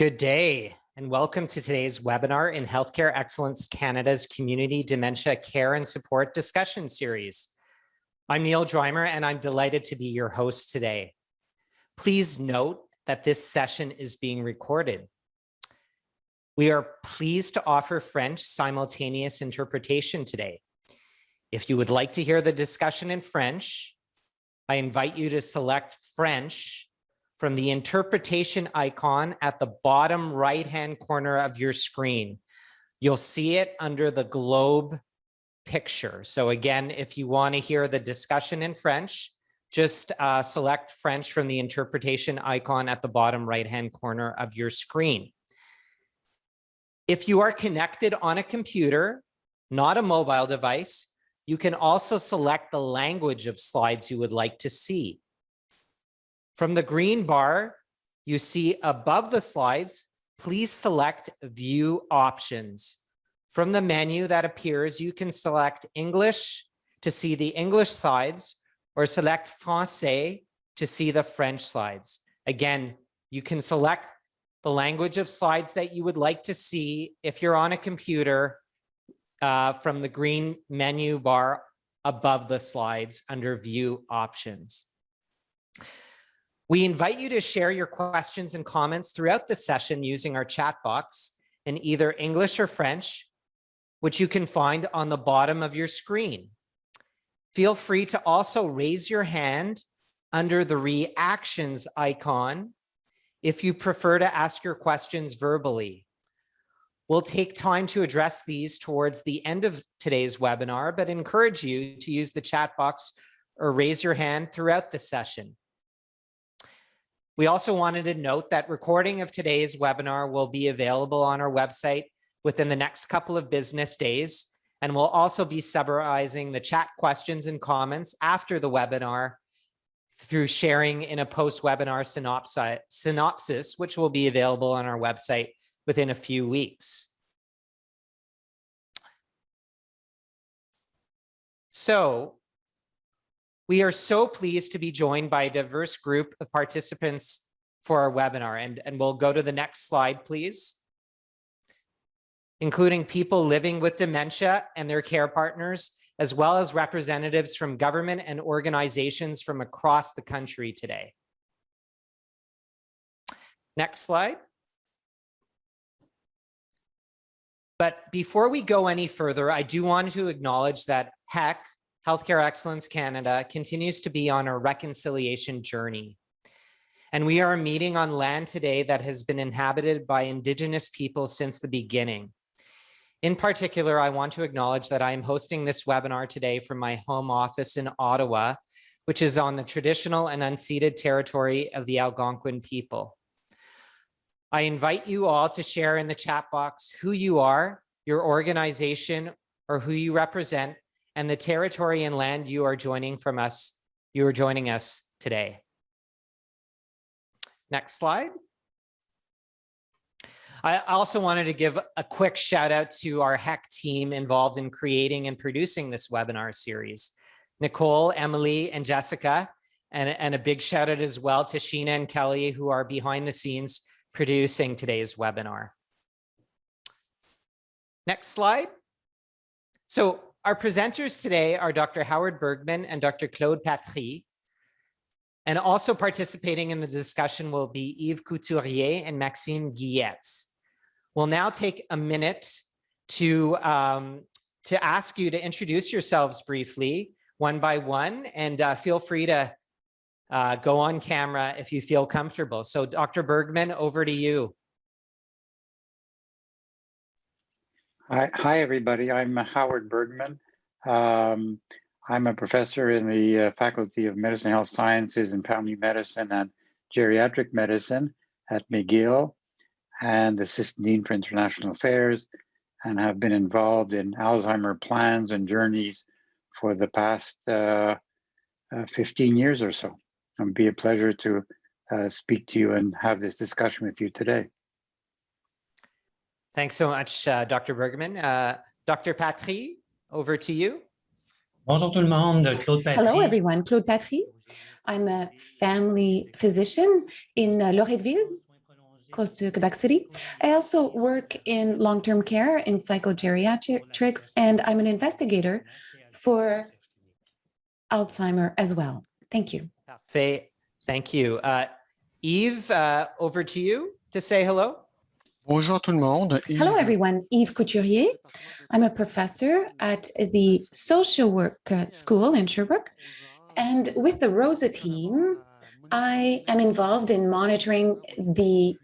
Good day, and welcome to today's webinar in Healthcare Excellence Canada's Community Dementia Care and Support Discussion Series. I'm Neil Dreimer, and I'm delighted to be your host today. Please note that this session is being recorded. We are pleased to offer French simultaneous interpretation today. If you would like to hear the discussion in French, I invite you to select French from the interpretation icon at the bottom right-hand corner of your screen. You'll see it under the globe picture. So again, if you want to hear the discussion in French, just select French from the interpretation icon at the bottom right-hand corner of your screen. If you are connected on a computer, not a mobile device, you can also select the language of slides you would like to see. From the green bar you see above the slides, please select View Options. From the menu that appears, you can select English to see the English slides or select Français to see the French slides. Again, you can select the language of slides that you would like to see if you're on a computer from the green menu bar above the slides under View Options. We invite you to share your questions and comments throughout the session using our chat box in either English or French, which you can find on the bottom of your screen. Feel free to also raise your hand under the reactions icon if you prefer to ask your questions verbally. We'll take time to address these towards the end of today's webinar, but encourage you to use the chat box or raise your hand throughout the session. We also wanted to note that recording of today's webinar will be available on our website within the next couple of business days, and we'll also be summarizing the chat questions and comments after the webinar through sharing in a post-webinar synopsis, which will be available on our website within a few weeks. So, we are so pleased to be joined by a diverse group of participants for our webinar, and we'll go to the next slide, please. Including people living with dementia and their care partners, as well as representatives from government and organizations from across the country today. Next slide. But before we go any further, I do want to acknowledge that HEC, Healthcare Excellence Canada, continues to be on a reconciliation journey. And we are meeting on land today that has been inhabited by Indigenous people since the beginning. In particular, I want to acknowledge that I am hosting this webinar today from my home office in Ottawa, which is on the traditional and unceded territory of the Algonquin people. I invite you all to share in the chat box who you are, your organization, or who you represent, and the territory and land you are joining us today. Next slide. I also wanted to give a quick shout out to our HEC team involved in creating and producing this webinar series. Nicole, Emily, and Jessica, and a big shout out as well to Sheena and Kelly, who are behind the scenes producing today's webinar. Next slide. So, our presenters today are Dr. Howard Bergman and Dr. Claude Patry. And also participating in the discussion will be Yves Couturier and Maxime Guilletz. We'll now take a minute to ask you to introduce yourselves briefly, one by one, and feel free to go on camera if you feel comfortable. So Dr. Bergman, over to you. Hi, everybody. I'm Howard Bergman. I'm a professor in the Faculty of Medicine, Health Sciences, and Family Medicine and Geriatric Medicine at McGill, and Assistant Dean for International Affairs, and have been involved in Alzheimer plans and journeys for the past 15 years or so. It would be a pleasure to speak to you and have this discussion with you today. Thanks so much, Dr. Bergman. Dr. Patry, over to you. Bonjour tout le monde, Claude Patry. Hello, everyone. Claude Patry. I'm a family physician in Loretteville. close to Quebec City. I also work in long-term care in psychogeriatrics, and I'm an investigator for Alzheimer as well. Thank you. Thank you. Yves, over to you to say hello. Bonjour tout le monde. Hello, everyone. Yves Couturier. I'm a professor at the social work school in Sherbrooke. And with the ROSA team, I am involved in monitoring the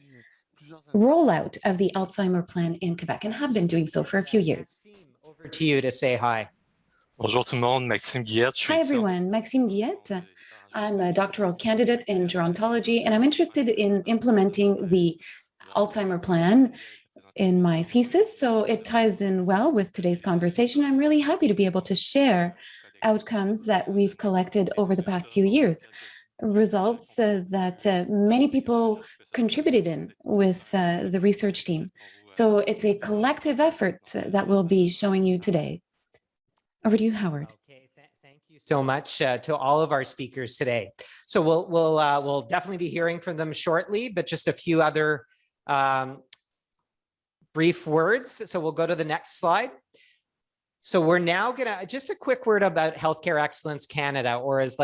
rollout of the Alzheimer plan in Quebec and have been doing so for a few years. Over to you to say hi. Bonjour tout le monde, Maxime Guillette. Hi, everyone. Maxime Guillette. I'm a doctoral candidate in gerontology, and I'm interested in implementing the Alzheimer plan in my thesis. So it ties in well with today's conversation. I'm really happy to be able to share outcomes that we've collected over the past few years, results that many people contributed in with the research team. So it's a collective effort that we'll be showing you today. Over to you, Howard. Okay, thank you so much to all of our speakers today. So we'll definitely be hearing from them shortly, but just a few other brief words. So we'll go to the next slide. So we're now gonna, just a quick word about Healthcare Excellence Canada, or as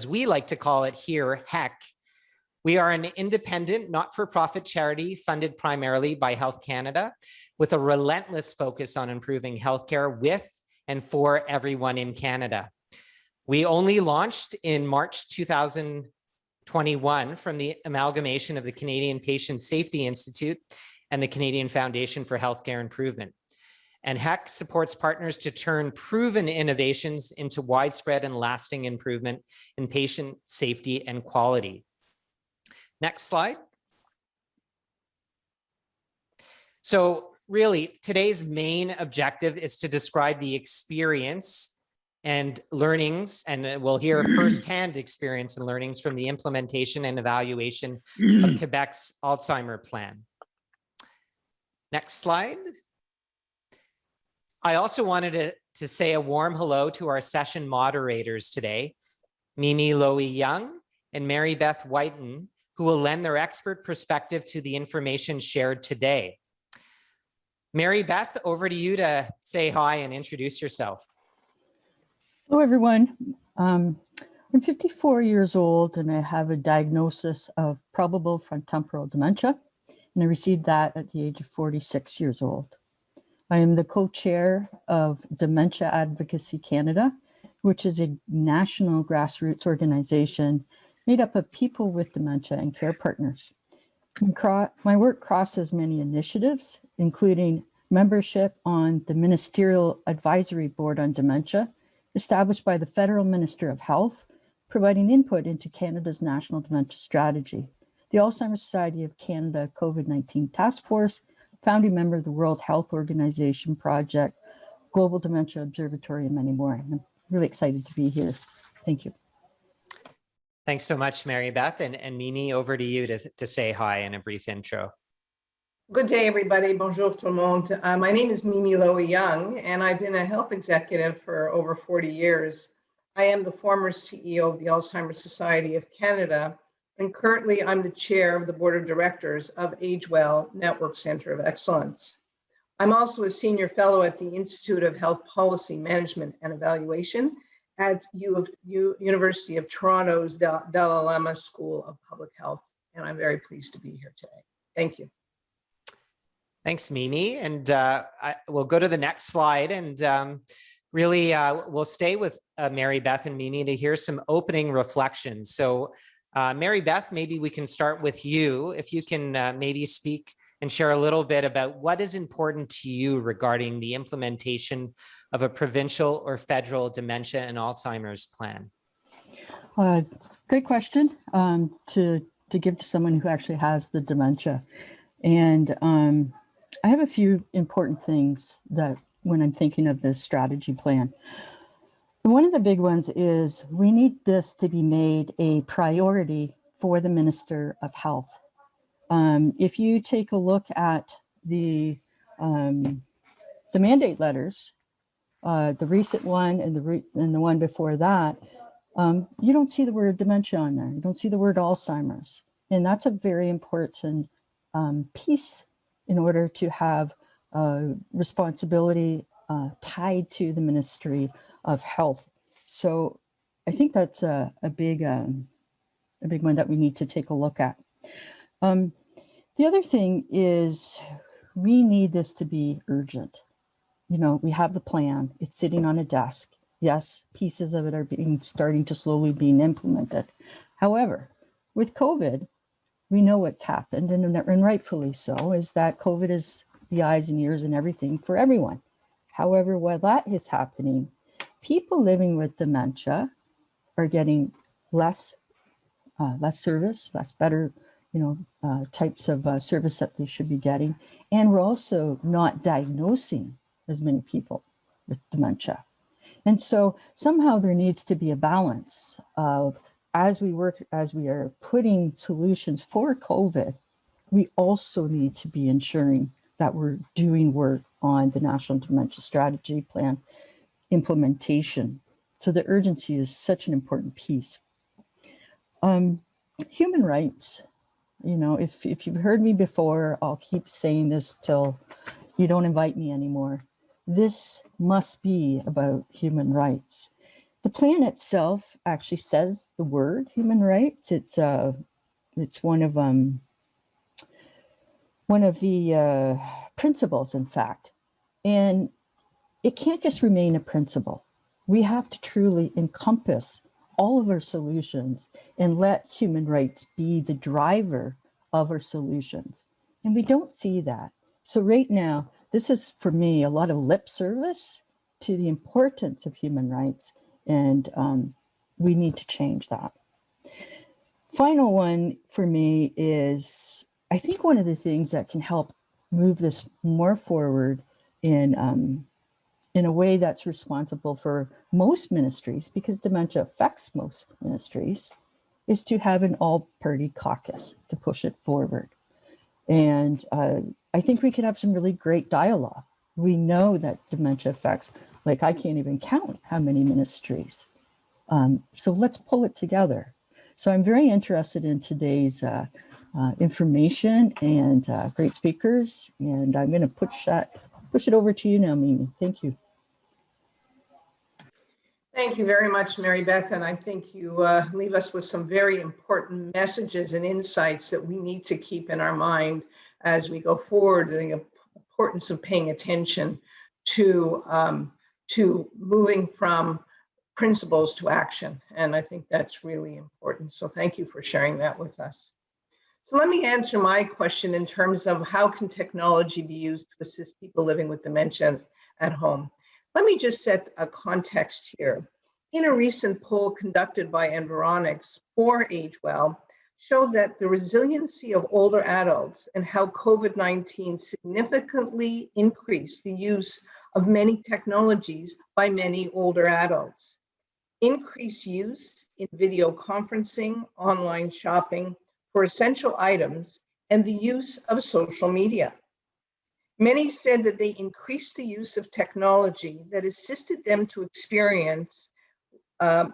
we like to call it here, HEC. We are an independent, not-for-profit charity funded primarily by Health Canada with a relentless focus on improving healthcare with and for everyone in Canada. We only launched in March 2021 from the amalgamation of the Canadian Patient Safety Institute and the Canadian Foundation for Healthcare Improvement. And HEC supports partners to turn proven innovations into widespread and lasting improvement in patient safety and quality. Next slide. So really, today's main objective is to describe the experience and learnings, and we'll hear firsthand experience and learnings from the implementation and evaluation of Quebec's Alzheimer plan. Next slide. I also wanted to say a warm hello to our session moderators today, Mimi Lowy-Young and Mary Beth Whiten, who will lend their expert perspective to the information shared today. Mary Beth, over to you to say hi and introduce yourself. Hello, everyone. I'm 54 years old and I have a diagnosis of probable frontotemporal dementia, and I received that at the age of 46 years old. I am the co-chair of Dementia Advocacy Canada, which is a national grassroots organization made up of people with dementia and care partners. My work crosses many initiatives, including membership on the Ministerial Advisory Board on Dementia, established by the Federal Minister of Health, providing input into Canada's national dementia strategy, the Alzheimer's Society of Canada COVID-19 Task Force, founding member of the World Health Organization Project, Global Dementia Observatory, and many more. I'm really excited to be here. Thank you. Thanks so much, Mary Beth. And Mimi, over to you to say hi in a brief intro. Good day, everybody. Bonjour tout le monde. My name is Mimi Lowy-Young, and I've been a health executive for over 40 years. I am the former CEO of the Alzheimer's Society of Canada, and currently I'm the chair of the board of directors of AgeWell Network Center of Excellence. I'm also a senior fellow at the Institute of Health Policy Management and Evaluation at University of Toronto's Dalai Lama School of Public Health, and I'm very pleased to be here today. Thank you. Thanks, Mimi. And we'll go to the next slide, and really we'll stay with Mary Beth and Mimi to hear some opening reflections. So Mary Beth, maybe we can start with you. If you can maybe speak and share a little bit about what is important to you regarding the implementation of a provincial or federal dementia and Alzheimer's plan. Great question to give to someone who actually has the dementia. And I have a few important things that when I'm thinking of this strategy plan. One of the big ones is we need this to be made a priority for the Minister of Health. If you take a look at the mandate letters, the recent one and the one before that, you don't see the word dementia on there. You don't see the word Alzheimer's. And that's a very important piece in order to have responsibility tied to the Ministry of Health. So I think that's a big one that we need to take a look at. The other thing is we need this to be urgent. You know, we have the plan, it's sitting on a desk. Yes, pieces of it are starting to slowly being implemented. However, with COVID, we know what's happened, and rightfully so, is that COVID is the eyes and ears and everything for everyone. However, while that is happening, people living with dementia are getting less service, better, types of service that they should be getting. And we're also not diagnosing as many people with dementia. And so somehow there needs to be a balance of, as we are putting solutions for COVID, we also need to be ensuring that we're doing work on the National Dementia Strategy Plan implementation. So the urgency is such an important piece. Human rights, if you've heard me before, I'll keep saying this till you don't invite me anymore. This must be about human rights. The plan itself actually says the word human rights. It's one of the principles, in fact, and it can't just remain a principle. We have to truly encompass all of our solutions and let human rights be the driver of our solutions. And we don't see that. So right now, this is, for me, a lot of lip service to the importance of human rights, and we need to change that. Final one for me is, I think one of the things that can help move this more forward in a way that's responsible for most ministries, because dementia affects most ministries, is to have an all-party caucus to push it forward. And I think we could have some really great dialogue. We know that dementia affects, like, I can't even count how many ministries. So let's pull it together. So I'm very interested in today's information and great speakers. And I'm going to push it over to you now, Mimi. Thank you. Thank you very much, Mary Beth. And I think you leave us with some very important messages and insights that we need to keep in our mind as we go forward, the importance of paying attention to moving from principles to action. And I think that's really important. So thank you for sharing that with us. So let me answer my question in terms of how can technology be used to assist people living with dementia at home. Let me just set a context here. In a recent poll conducted by Environics for AgeWell, showed that the resiliency of older adults and how COVID-19 significantly increased the use of many technologies by many older adults. Increased use in video conferencing, online shopping for essential items, and the use of social media. Many said that they increased the use of technology that assisted them to experience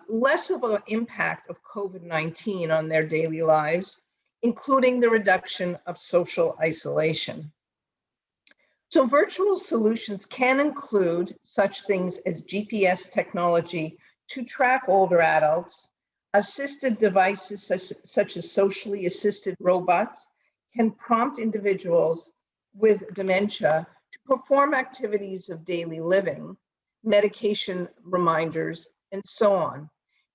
less of an impact of COVID-19 on their daily lives, including the reduction of social isolation. So virtual solutions can include such things as GPS technology to track older adults. Assisted devices such as socially assisted robots can prompt individuals with dementia to perform activities of daily living, medication reminders, and so on,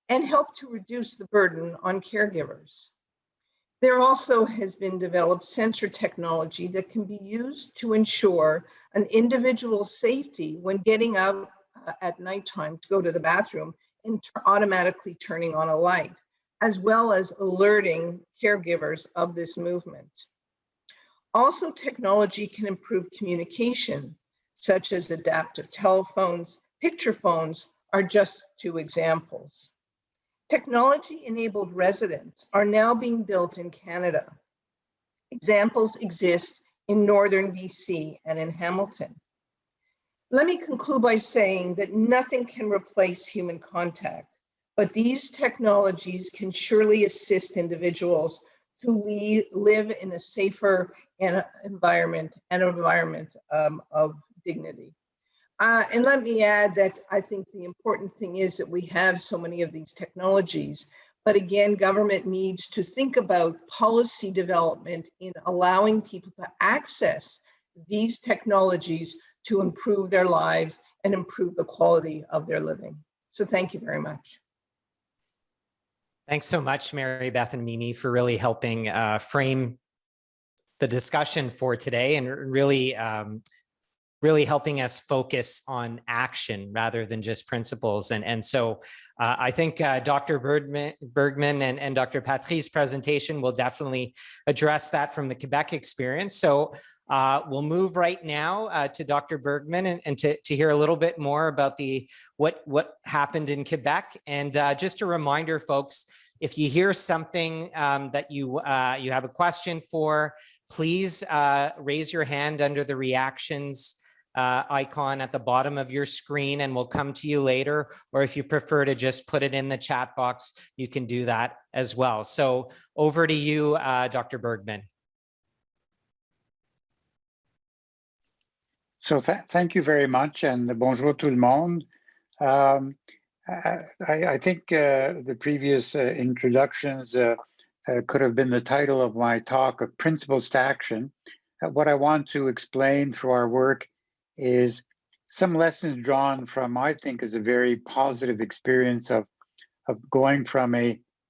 and help to reduce the burden on caregivers. There also has been developed sensor technology that can be used to ensure an individual's safety when getting out at nighttime to go to the bathroom and automatically turning on a light, as well as alerting caregivers of this movement. Also, technology can improve communication, such as adaptive telephones. Picture phones are just two examples. Technology-enabled residents are now being built in Canada. Examples exist in northern BC and in Hamilton. Let me conclude by saying that nothing can replace human contact, but these technologies can surely assist individuals to live in a safer environment of dignity. And let me add that I think the important thing is that we have so many of these technologies, but again, government needs to think about policy development in allowing people to access these technologies to improve their lives and improve the quality of their living. So thank you very much. Thanks so much, Mary Beth and Mimi, for really helping frame the discussion for today and really helping us focus on action rather than just principles. And so I think Dr. Bergman and Dr. Patrice's presentation will definitely address that from the Quebec experience. So we'll move right now to Dr. Bergman and to hear a little bit more about what happened in Quebec. And just a reminder, folks, if you hear something that you have a question for, please raise your hand under the reactions icon at the bottom of your screen, and we'll come to you later. Or if you prefer to just put it in the chat box, you can do that as well. So over to you, Dr. Bergman. So thank you very much, and bonjour tout le monde. I think the previous introductions could have been the title of my talk, of Principles to Action. What I want to explain through our work is some lessons drawn from, I think, is a very positive experience of going from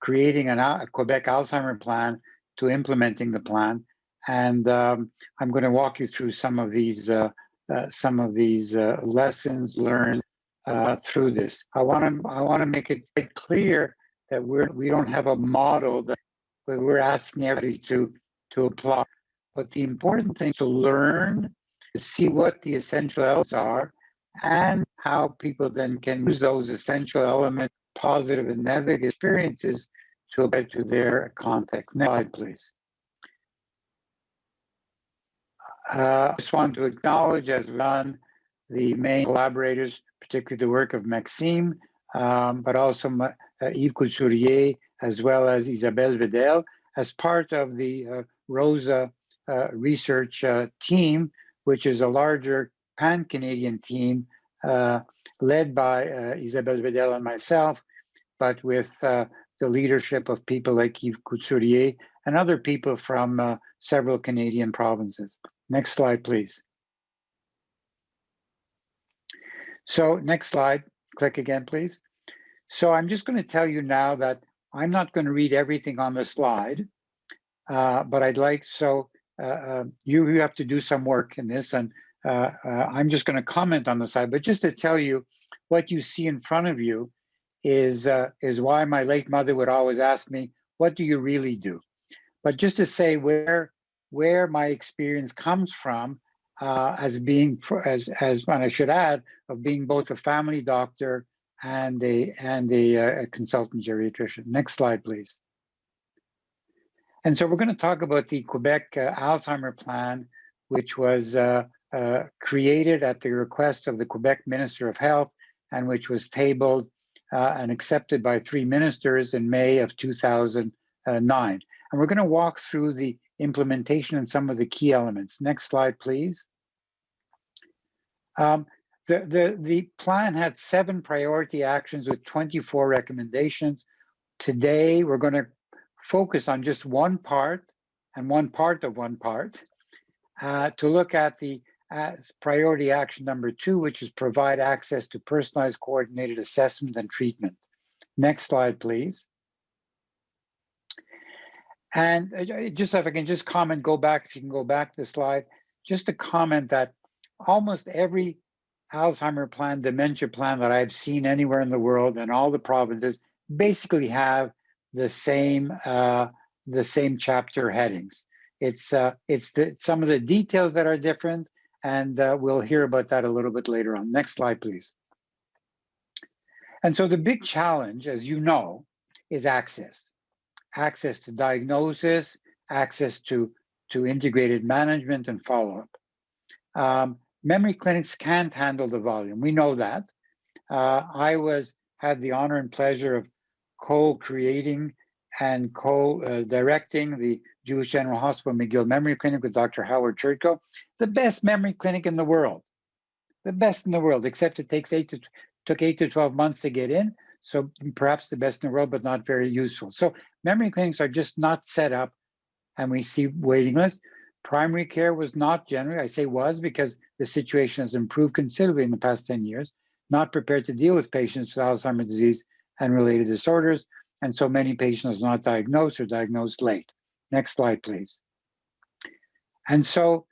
creating a Quebec Alzheimer plan to implementing the plan. And I'm going to walk you through some of these lessons learned through this. I want to make it quite clear that we don't have a model that we're asking everybody to apply. But the important thing to learn, to see what the essential elements are, and how people then can use those essential elements, positive and negative experiences, to apply to their context. Next slide, please. I just want to acknowledge, as we've done, the main collaborators, particularly the work of Maxime, but also Yves Couturier, as well as Isabelle Vedel, as part of the ROSA research team, which is a larger pan-Canadian team led by Isabelle Vedel and myself, but with the leadership of people like Yves Couturier and other people from several Canadian provinces. Next slide, please. So next slide, click again, please. So I'm just going to tell you now that I'm not going to read everything on the slide, but I'd like, you have to do some work in this, and I'm just going to comment on the slide, but just to tell you what you see in front of you is why my late mother would always ask me, what do you really do? But just to say where my experience comes from as being, and I should add, of being both a family doctor and a consultant geriatrician. Next slide, please. And so we're going to talk about the Quebec Alzheimer Plan, which was created at the request of the Quebec Minister of Health, and which was tabled and accepted by 3 ministers in May of 2009. And we're going to walk through the implementation and some of the key elements. Next slide, please. The plan had 7 priority actions with 24 recommendations. Today, we're going to focus on just one part and one part of one part to look at the priority action number 2, which is provide access to personalized coordinated assessment and treatment. Next slide, please. And just if I can just comment, if you can go back to the slide, just to comment that almost every Alzheimer plan, dementia plan that I've seen anywhere in the world and all the provinces basically have the same chapter headings. It's some of the details that are different, and we'll hear about that a little bit later on. Next slide, please. And so the big challenge, as you know, is access. Access to diagnosis, access to integrated management and follow-up. Memory clinics can't handle the volume. We know that. I had the honor and pleasure of co-creating and co-directing the Jewish General Hospital McGill Memory Clinic with Dr. Howard Churko, the best memory clinic in the world. The best in the world, except it took 8 to 12 months to get in. So perhaps the best in the world, but not very useful. So memory clinics are just not set up, and we see waiting lists. Primary care was not generally, I say was because the situation has improved considerably in the past 10 years, not prepared to deal with patients with Alzheimer's disease and related disorders. And so many patients are not diagnosed or diagnosed late. Next slide, please. And so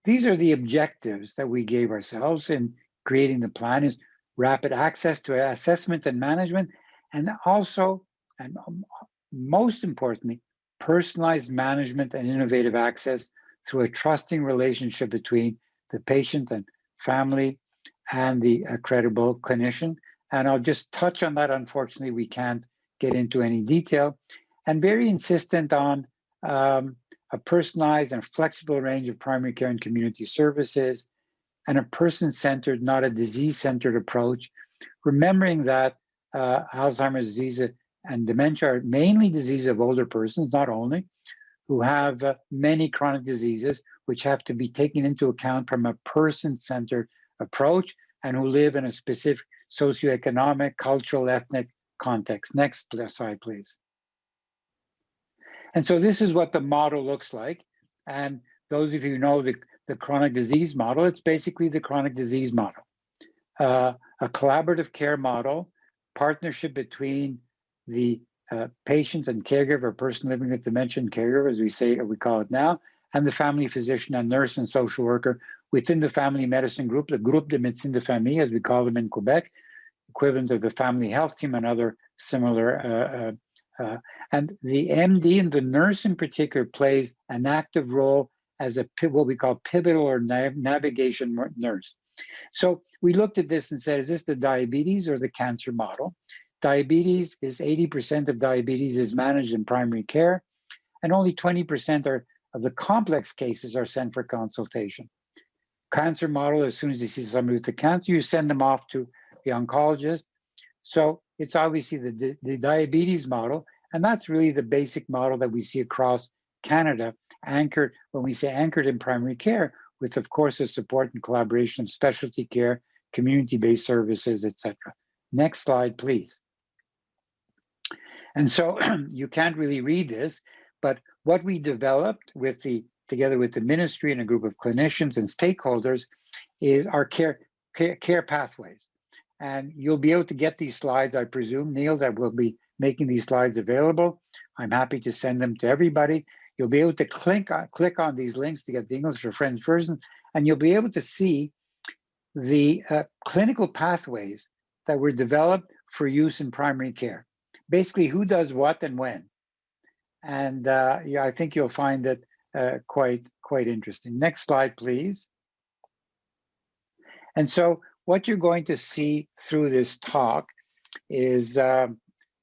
these are the objectives that we gave ourselves in creating the plan: is rapid access to assessment and management, and also, and most importantly, personalized management and innovative access through a trusting relationship between the patient and family and the credible clinician. And I'll just touch on that. Unfortunately, we can't get into any detail. And very insistent on a personalized and flexible range of primary care and community services, and a person-centered, not a disease-centered approach, remembering that Alzheimer's disease and dementia are mainly diseases of older persons, not only, who have many chronic diseases, which have to be taken into account from a person-centered approach, and who live in a specific socioeconomic, cultural, ethnic context. Next slide, please. And so this is what the model looks like. And those of you who know the chronic disease model, it's basically the chronic disease model. A collaborative care model, partnership between the patient and caregiver, person living with dementia and caregiver, as we call it now, and the family physician and nurse and social worker within the family medicine group, the Groupe de Médecine de Famille, as we call them in Quebec, equivalent of the family health team and other similar. And the MD and the nurse in particular plays an active role as what we call pivotal or navigation nurse. So we looked at this and said, is this the diabetes or the cancer model? Diabetes is 80% of diabetes is managed in primary care, and only 20% of the complex cases are sent for consultation. Cancer model, as soon as you see somebody with the cancer, you send them off to the oncologist. So it's obviously the diabetes model, and that's really the basic model that we see across Canada, anchored, when we say anchored in primary care, with of course the support and collaboration of specialty care, community-based services, etc. Next slide, please. And so you can't really read this, but what we developed together with the ministry and a group of clinicians and stakeholders is our care pathways. And you'll be able to get these slides, I presume, Neil, that will be making these slides available. I'm happy to send them to everybody. You'll be able to click on these links to get the English for French version, and you'll be able to see the clinical pathways that were developed for use in primary care. Basically, who does what and when. And yeah, I think you'll find it quite interesting. Next slide, please. And so what you're going to see through this talk is,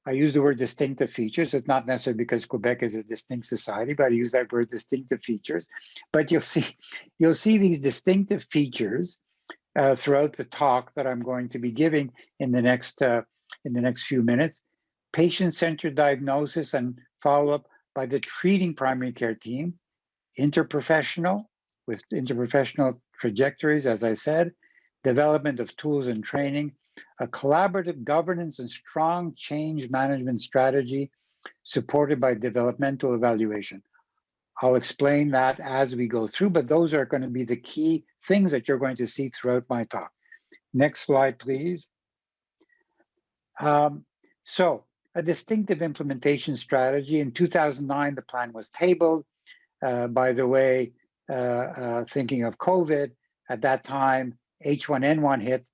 I use the word distinctive features. It's not necessarily because Quebec is a distinct society, but I use that word distinctive features. But you'll see these distinctive features throughout the talk that I'm going to be giving in the next few minutes. Patient-centered diagnosis and follow-up by the treating primary care team, interprofessional with interprofessional trajectories, as I said, development of tools and training, a collaborative governance and strong change management strategy supported by developmental evaluation. I'll explain that as we go through, but those are going to be the key things that you're going to see throughout my talk. Next slide, please. So a distinctive implementation strategy. In 2009, the plan was tabled. By the way, thinking of COVID, at that time, H1N1 hit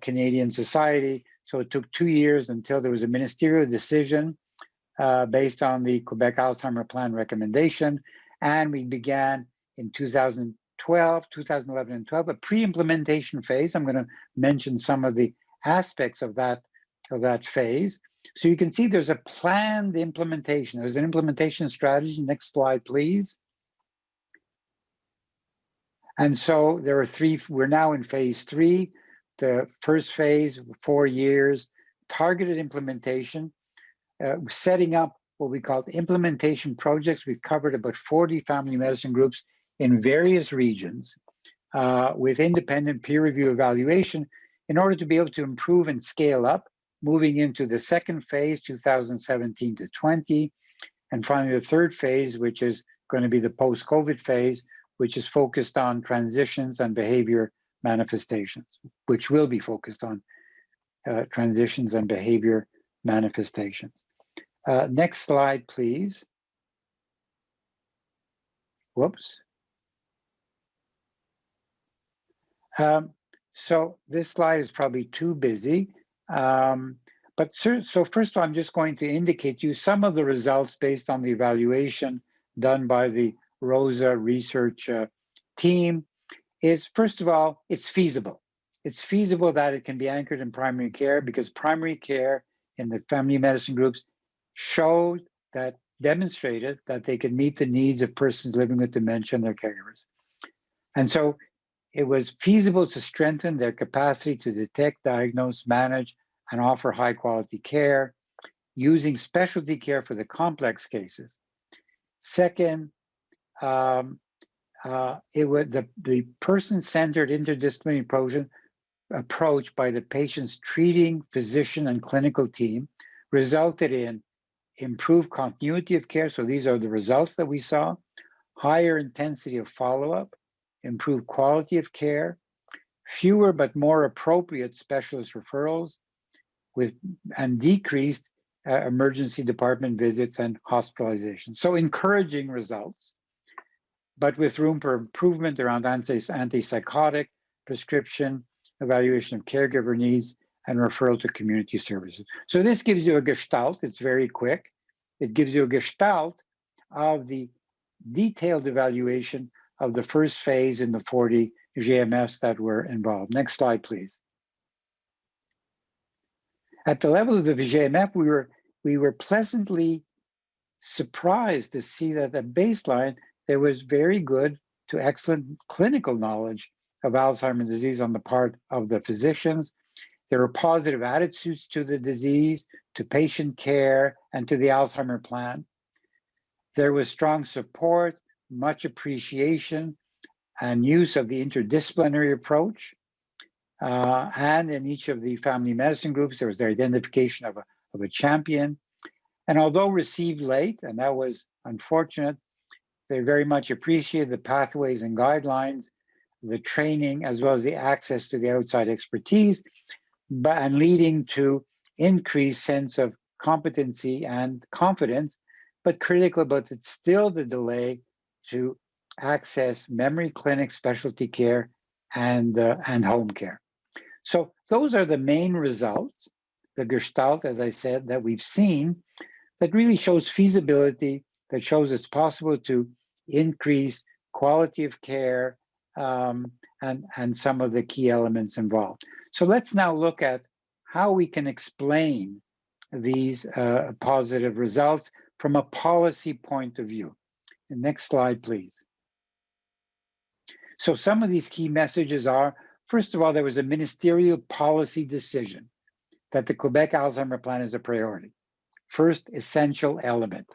Canadian society. So it took 2 years until there was a ministerial decision based on the Quebec Alzheimer Plan recommendation. And we began in 2011 and 12, a pre-implementation phase. I'm going to mention some of the aspects of that phase. So you can see there's a planned implementation. There's an implementation strategy. Next slide, please. And so there are three, we're now in phase 3. The first phase, 4 years, targeted implementation, setting up what we call implementation projects. We've covered about 40 family medicine groups in various regions with independent peer review evaluation in order to be able to improve and scale up, moving into the second phase, 2017 to 20, and finally the third phase, which is going to be the post-COVID phase, which is focused on transitions and behavior manifestations, which will be focused on transitions and behavior manifestations. Next slide, please. Whoops. So this slide is probably too busy. So first of all, I'm just going to indicate to you some of the results based on the evaluation done by the ROSA research team. Is first of all, it's feasible. It's feasible that it can be anchored in primary care because primary care in the family medicine groups demonstrated that they could meet the needs of persons living with dementia and their caregivers. And so it was feasible to strengthen their capacity to detect, diagnose, manage, and offer high quality care using specialty care for the complex cases. Second, it was the person-centered interdisciplinary approach by the patient's treating physician and clinical team resulted in improved continuity of care. So these are the results that we saw, higher intensity of follow-up, improved quality of care, fewer but more appropriate specialist referrals, and decreased emergency department visits and hospitalization. So encouraging results, but with room for improvement around antipsychotic, prescription, evaluation of caregiver needs, and referral to community services. So this gives you a gestalt. It's very quick. It gives you a gestalt of the detailed evaluation of the first phase in the 40 GMFs that were involved. Next slide, please. At the level of the GMF, we were pleasantly surprised to see that at baseline, there was very good to excellent clinical knowledge of Alzheimer's disease on the part of the physicians. There were positive attitudes to the disease, to patient care, and to the Alzheimer plan. There was strong support, much appreciation, and use of the interdisciplinary approach. And in each of the family medicine groups, there was the identification of a champion. And although received late, and that was unfortunate, they very much appreciated the pathways and guidelines, the training, as well as the access to the outside expertise, and leading to increased sense of competency and confidence, but critical about still the delay to access memory clinic specialty care and home care. So those are the main results, the gestalt, as I said, that we've seen that really shows feasibility, that shows it's possible to increase quality of care and some of the key elements involved. So let's now look at how we can explain these positive results from a policy point of view. The next slide, please. So some of these key messages are, first of all, there was a ministerial policy decision that the Quebec Alzheimer Plan is a priority. First essential element.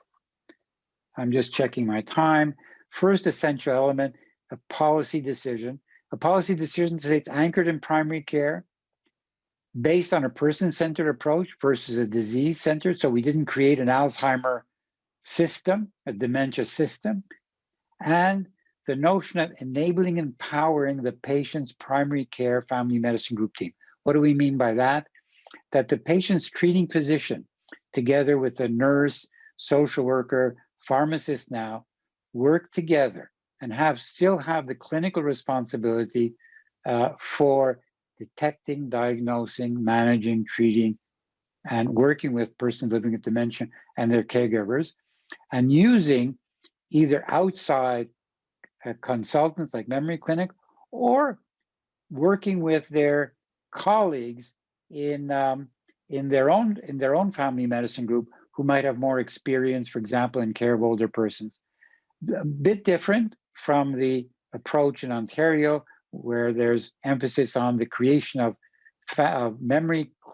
I'm just checking my time. First essential element, a policy decision. A policy decision states anchored in primary care based on a person-centered approach versus a disease-centered. So we didn't create an Alzheimer system, a dementia system. And the notion of enabling and empowering the patient's primary care family medicine group team. What do we mean by that? That the patient's treating physician, together with the nurse, social worker, pharmacist now, work together and still have the clinical responsibility for detecting, diagnosing, managing, treating, and working with persons living with dementia and their caregivers, and using either outside consultants like memory clinic or working with their colleagues in their own family medicine group who might have more experience, for example, in care of older persons. A bit different from the approach in Ontario, where there's emphasis on the creation of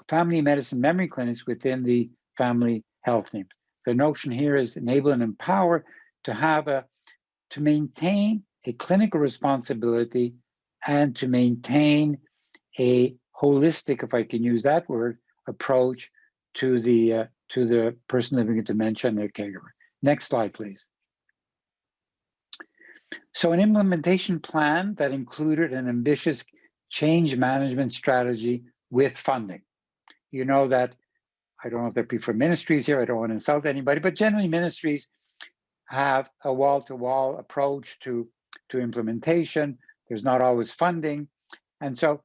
family medicine memory clinics within the family health team. the notion here is enable and empower to maintain a clinical responsibility and to maintain a holistic, if I can use that word, approach to the person living with dementia and their caregiver. Next slide, please. So an implementation plan that included an ambitious change management strategy with funding. You know that, I don't know if they're for ministries here, I don't want to insult anybody, but generally ministries have a wall-to-wall approach to implementation. There's not always funding. And so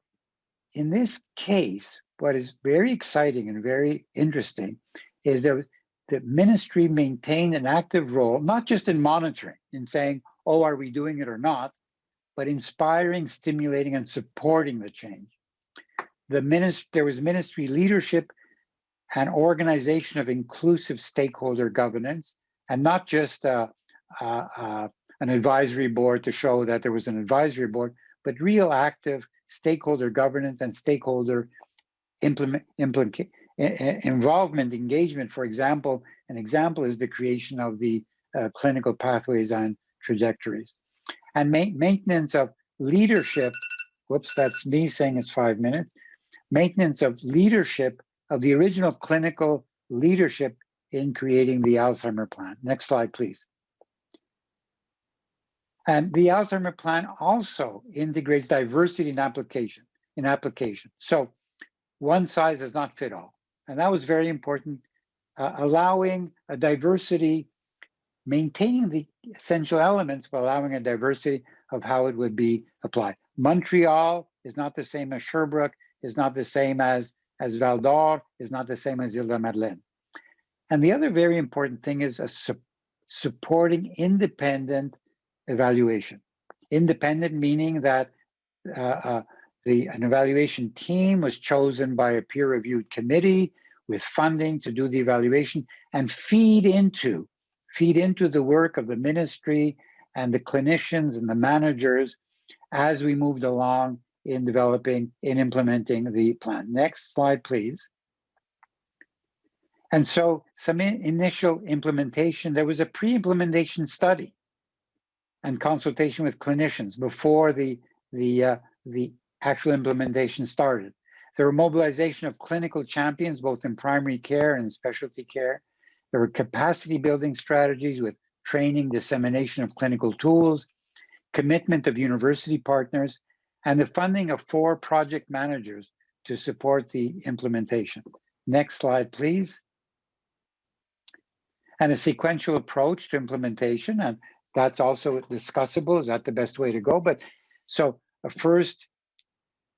in this case, what is very exciting and very interesting is that the ministry maintained an active role, not just in monitoring, in saying, oh, are we doing it or not, but inspiring, stimulating, and supporting the change. There was ministry leadership and organization of inclusive stakeholder governance, and not just an advisory board to show that there was an advisory board, but real active stakeholder governance and stakeholder involvement, engagement. For example, an example is the creation of the clinical pathways and trajectories. And maintenance of leadership, whoops, that's me saying it's 5 minutes, maintenance of leadership of the original clinical leadership in creating the Alzheimer plan. Next slide, please. And the Alzheimer plan also integrates diversity in application. So one size does not fit all. And that was very important, allowing a diversity, maintaining the essential elements, but allowing a diversity of how it would be applied. Montreal is not the same as Sherbrooke, is not the same as Val d'Or, is not the same as Île-de-Madeleine. And the other very important thing is supporting independent evaluation. Independent meaning that an evaluation team was chosen by a peer-reviewed committee with funding to do the evaluation and feed into the work of the ministry and the clinicians and the managers as we moved along in implementing the plan. Next slide, please. And so some initial implementation, there was a pre-implementation study and consultation with clinicians before the actual implementation started. There were mobilization of clinical champions, both in primary care and specialty care. There were capacity building strategies with training, dissemination of clinical tools, commitment of university partners, and the funding of 4 project managers to support the implementation. Next slide, please. And a sequential approach to implementation, and that's also discussable. Is that the best way to go? But so a first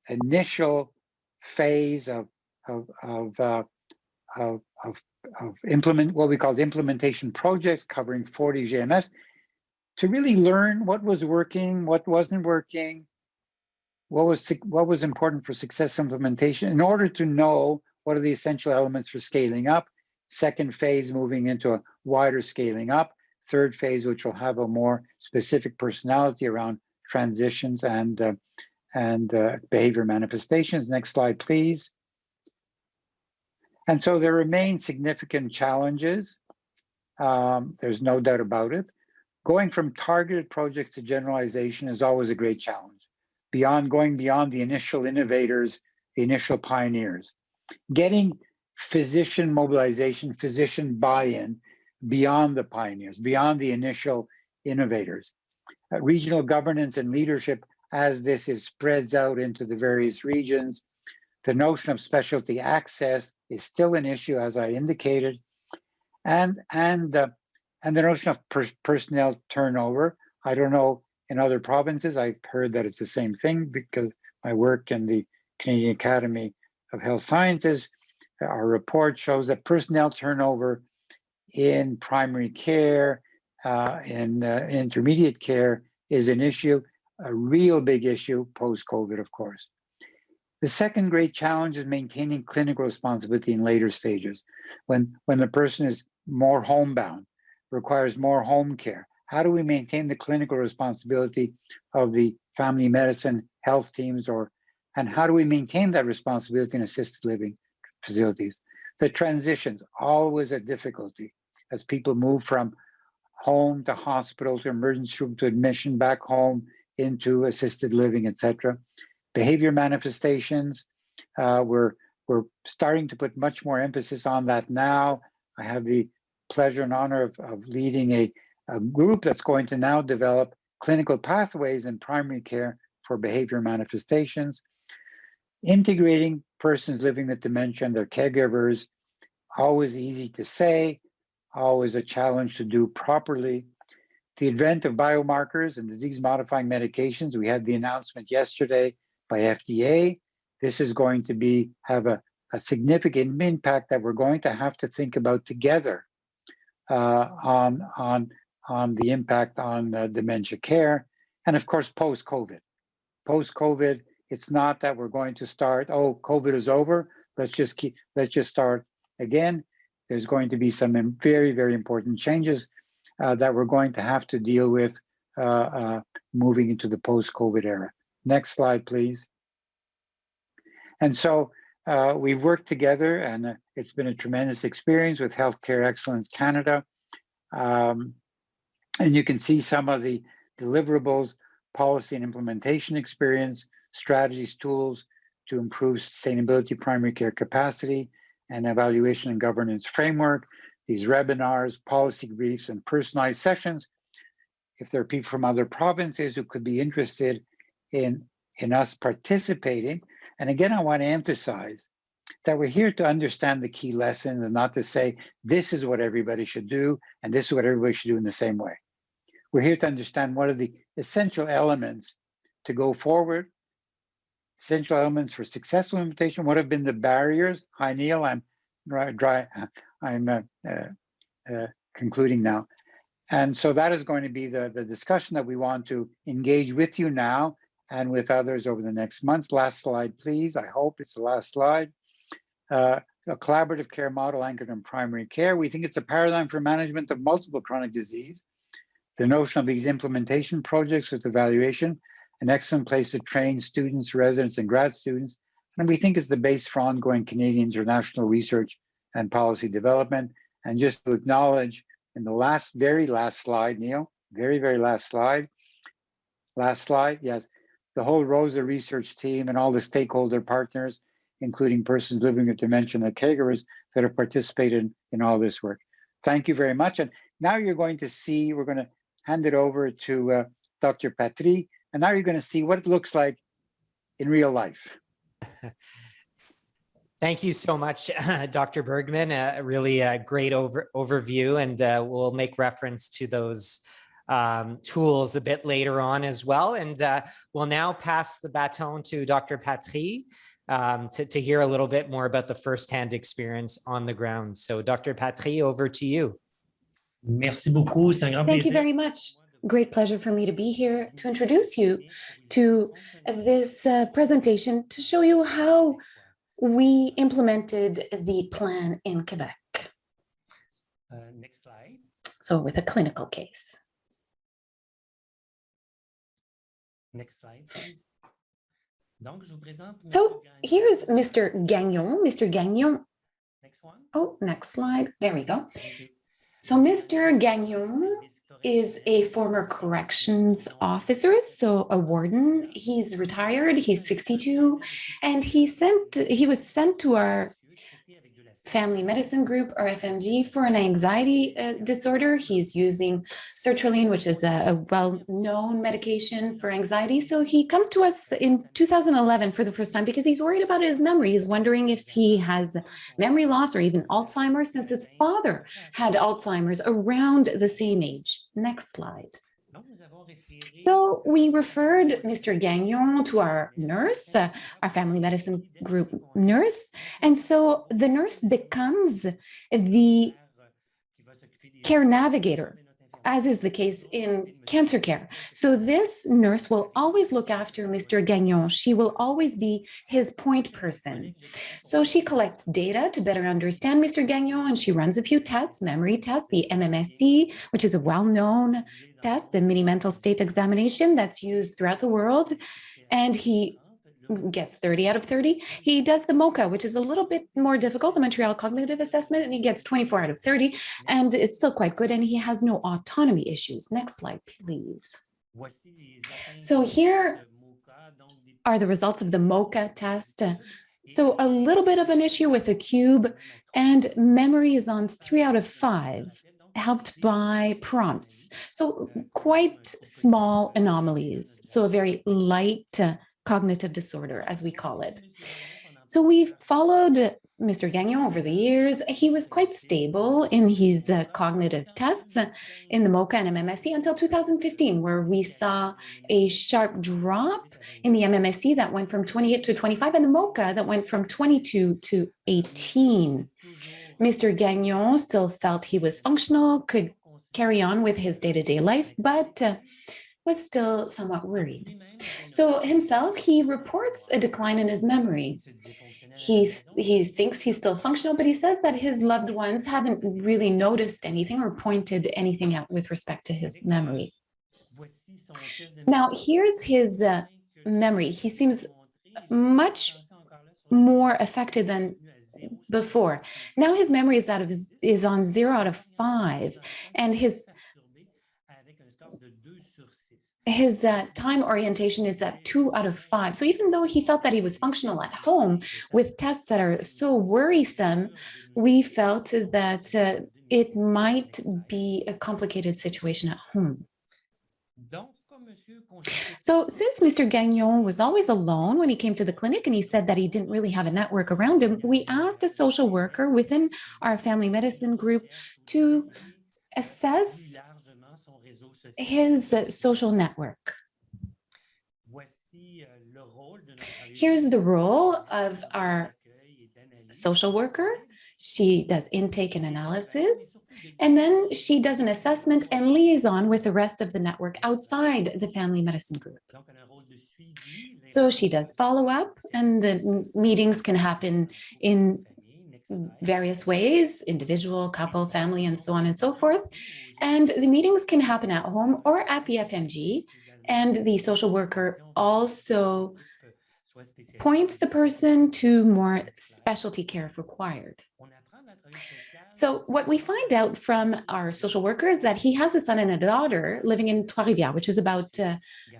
initial phase of what we called implementation projects covering 40 GMS to really learn what was working, what wasn't working, what was important for success implementation in order to know what are the essential elements for scaling up. Second phase, moving into a wider scaling up. Third phase, which will have a more specific personality around transitions and behavior manifestations. Next slide, please. And so there remain significant challenges. There's no doubt about it. Going from targeted projects to generalization is always a great challenge. Going beyond the initial innovators, the initial pioneers. Getting physician mobilization, physician buy-in beyond the pioneers, beyond the initial innovators. Regional governance and leadership, as this spreads out into the various regions. The notion of specialty access is still an issue, as I indicated, and the notion of personnel turnover. I don't know in other provinces. I've heard that it's the same thing because my work in the Canadian Academy of Health Sciences, our report shows that personnel turnover in primary care, in intermediate care is an issue, a real big issue post-COVID, of course. The second great challenge is maintaining clinical responsibility in later stages, when the person is more homebound, requires more home care. How do we maintain the clinical responsibility of the family medicine health teams, and how do we maintain that responsibility in assisted living facilities? The transitions, always a difficulty. as people move from home to hospital to emergency room to admission back home into assisted living, etc. Behavior manifestations, we're starting to put much more emphasis on that now. I have the pleasure and honor of leading a group that's going to now develop clinical pathways in primary care for behavior manifestations. Integrating persons living with dementia and their caregivers, always easy to say, always a challenge to do properly. The advent of biomarkers and disease-modifying medications, we had the announcement yesterday by FDA. This is going to have a significant impact that we're going to have to think about together on the impact on dementia care. And of course, post-COVID. Post-COVID, it's not that we're going to start, oh, COVID is over, let's just start again. There's going to be some very, very important changes that we're going to have to deal with moving into the post-COVID era. Next slide, please. And so we've worked together, and it's been a tremendous experience with Healthcare Excellence Canada. And you can see some of the deliverables, policy and implementation experience, strategies, tools to improve sustainability, primary care capacity, and evaluation and governance framework, these webinars, policy briefs, and personalized sessions. If there are people from other provinces who could be interested in us participating, and again, I want to emphasize that we're here to understand the key lessons and not to say, this is what everybody should do, and this is what everybody should do in the same way. We're here to understand what are the essential elements to go forward, essential elements for successful implementation. What have been the barriers? Hi, Neil, I'm concluding now. And so that is going to be the discussion that we want to engage with you now and with others over the next months. Last slide, please. I hope it's the last slide. A collaborative care model anchored in primary care. We think it's a paradigm for management of multiple chronic disease. The notion of these implementation projects with evaluation, an excellent place to train students, residents, and grad students. And we think it's the base for ongoing Canadian international research and policy development. And just to acknowledge in the very last slide, Neil, very last slide. Last slide, yes. The whole ROSA research team and all the stakeholder partners, including persons living with dementia and their caregivers that have participated in all this work. Thank you very much. And now you're going to see, we're going to hand it over to Dr. Patry, and now you're going to see what it looks like in real life. Thank you so much, Dr. Bergman. A really great overview, and we'll make reference to those tools a bit later on as well. And we'll now pass the baton to Dr. Patry to hear a little bit more about the firsthand experience on the ground. So Dr. Patry, over to you. Merci beaucoup. C'est un grand Thank you plaisir. very much. Great pleasure for me to be here to introduce you to this presentation to show you how we implemented the plan in Quebec. Next slide. So with a clinical case. Next slide, please. Donc, je vous présente So here's Mr. Gagnon. Mr. Gagnon. Next one. Oh, next slide. There we go. So Mr. Gagnon is a former corrections officer, so a warden. He's retired, he's 62, and he was sent to our family medicine group, or FMG, for an anxiety disorder. He's using sertraline, which is a well-known medication for anxiety. So he comes to us in 2011 for the first time because he's worried about his memory. He's wondering if he has memory loss or even Alzheimer's, since his father had Alzheimer's around the same age. Next slide. So we referred Mr. Gagnon to our nurse, our family medicine group nurse. And so the nurse becomes the care navigator, as is the case in cancer care. So this nurse will always look after Mr. Gagnon. She will always be his point person. So she collects data to better understand Mr. Gagnon, and she runs a few tests, memory tests, the MMSE, which is a well-known test, the mini mental state examination that's used throughout the world. And he gets 30 out of 30. He does the MOCA, which is a little bit more difficult, the Montreal Cognitive Assessment, and he gets 24 out of 30, and it's still quite good, and he has no autonomy issues. Next slide, please. So here are the results of the MOCA test. So a little bit of an issue with the cube, and memory is on 3 out of 5, helped by prompts. So quite small anomalies. So a very light cognitive disorder, as we call it. So we've followed Mr. Gagnon over the years. He was quite stable in his cognitive tests in the MOCA and MMSE until 2015, where we saw a sharp drop in the MMSE that went from 28 to 25, and the MOCA that went from 22 to 18. Mr. Gagnon still felt he was functional, could carry on with his day-to-day life, but was still somewhat worried. So himself, he reports a decline in his memory. He thinks he's still functional, but he says that his loved ones haven't really noticed anything or pointed anything out with respect to his memory. Now, here's his memory. He seems much more affected than before. Now his memory is on 0 out of 5, and his time orientation is at 2 out of 5. So even though he felt that he was functional at home with tests that are so worrisome, we felt that it might be a complicated situation at home. So since Mr. Gagnon was always alone when he came to the clinic, and he said that he didn't really have a network around him, we asked a social worker within our family medicine group to assess his social network. Here's the role of our social worker. She does intake and analysis, and then she does an assessment and liaison with the rest of the network outside the family medicine group. So she does follow-up, and the meetings can happen in various ways, individual, couple, family, and so on and so forth. And the meetings can happen at home or at the FMG, and the social worker also points the person to more specialty care if required. So what we find out from our social worker is that he has a son and a daughter living in Trois-Rivières, which is about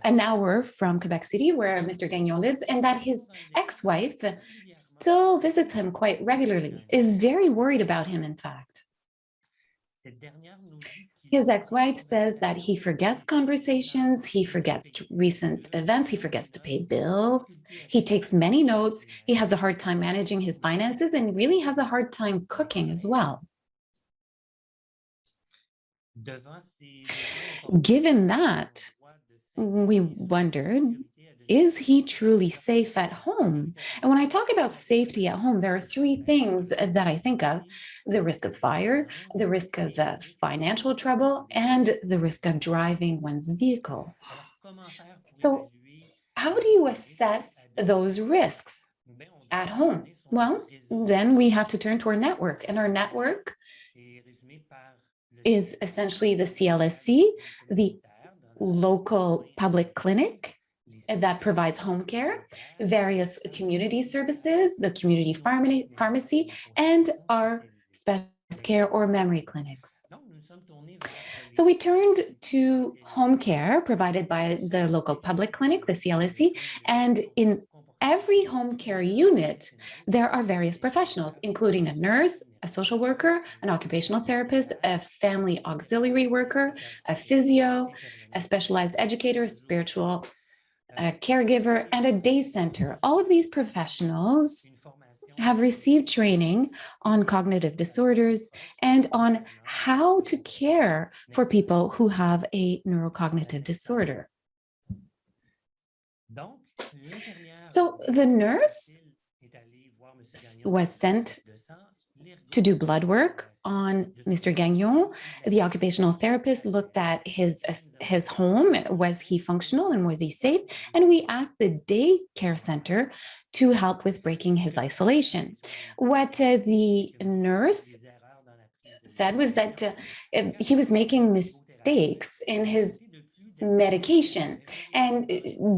an hour from Quebec City, where Mr. Gagnon lives, and that his ex-wife still visits him quite regularly, is very worried about him, in fact. His ex-wife says that he forgets conversations, he forgets recent events, he forgets to pay bills, he takes many notes, he has a hard time managing his finances, and really has a hard time cooking as well. Given that, we wondered, is he truly safe at home? And when I talk about safety at home, there are 3 things that I think of: the risk of fire, the risk of financial trouble, and the risk of driving one's vehicle. So how do you assess those risks at home? Well, then we have to turn to our network, and our network is essentially the CLSC, the local public clinic that provides home care, various community services, the community pharmacy, and our specialist care or memory clinics. So we turned to home care provided by the local public clinic, the CLSC, and in every home care unit, there are various professionals, including a nurse, a social worker, an occupational therapist, a family auxiliary worker, a physio, a specialized educator, a spiritual a caregiver, and a day center. All of these professionals have received training on cognitive disorders and on how to care for people who have a neurocognitive disorder. So the nurse was sent to do blood work on Mr. Gagnon. The occupational therapist looked at his home. Was he functional and was he safe? And we asked the day care center to help with breaking his isolation. What the nurse said was that he was making mistakes in his medication. And